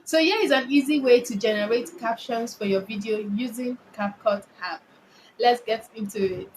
So here is an easy way to generate captions for your video using Capcut app. Let's get into it.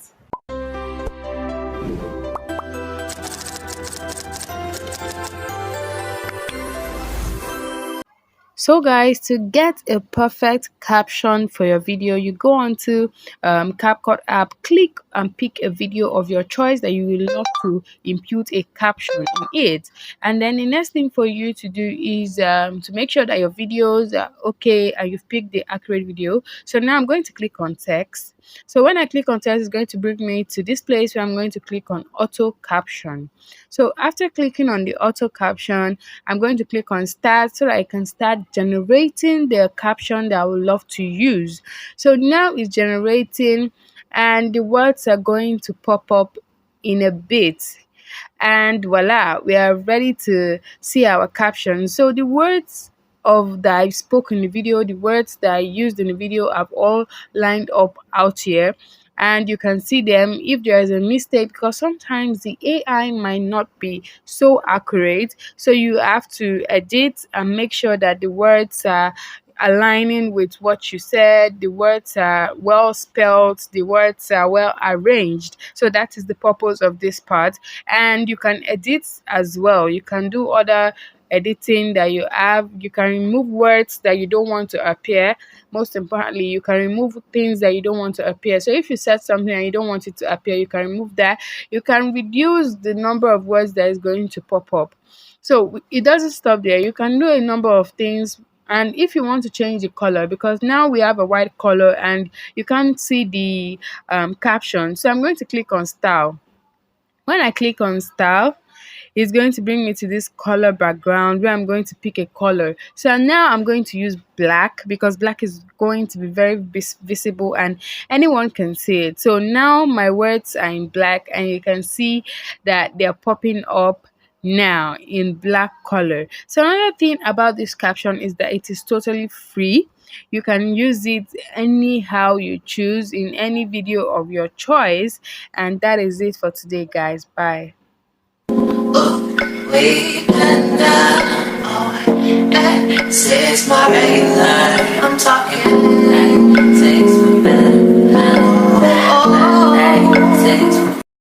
So guys, to get a perfect caption for your video, you go onto CapCut app, click and pick a video of your choice that you will love to impute a caption in it. And then the next thing for you to do is to make sure that your videos are okay and you've picked the accurate video. So now I'm going to click on text. So when I click on text, it's going to bring me to this place where I'm going to click on auto caption. So after clicking on the auto caption, I'm going to click on start so that I can start generating the caption that I would love to use. So now it's generating and the words are going to pop up in a bit. And voila, we are ready to see our caption. So the words of that I spoke in the video, the words that I used in the video have all lined up out here, and you can see them if there is a mistake, because sometimes the AI might not be so accurate. So you have to edit and make sure that the words are aligning with what you said, the words are well spelled, the words are well arranged. So that is the purpose of this part. And you can edit as well. You can do other editing that you have. You can remove words that you don't want to appear. Most importantly, you can remove things that you don't want to appear. So if you said something and you don't want it to appear, you can remove that. You can reduce the number of words that is going to pop up. So it doesn't stop there. You can do a number of things. And if you want to change the color, because now we have a white color and you can't see the caption, so I'm going to click on style. When I click on style, it's going to bring me to this color background where I'm going to pick a color. So now I'm going to use black, because black is going to be very visible and anyone can see it. So now my words are in black and you can see that they're popping up now in black color. So another thing about this caption is that it is totally free. You can use it anyhow you choose in any video of your choice. And that is it for today, guys. Bye. We've been down, oh, and this is my regular. I'm talking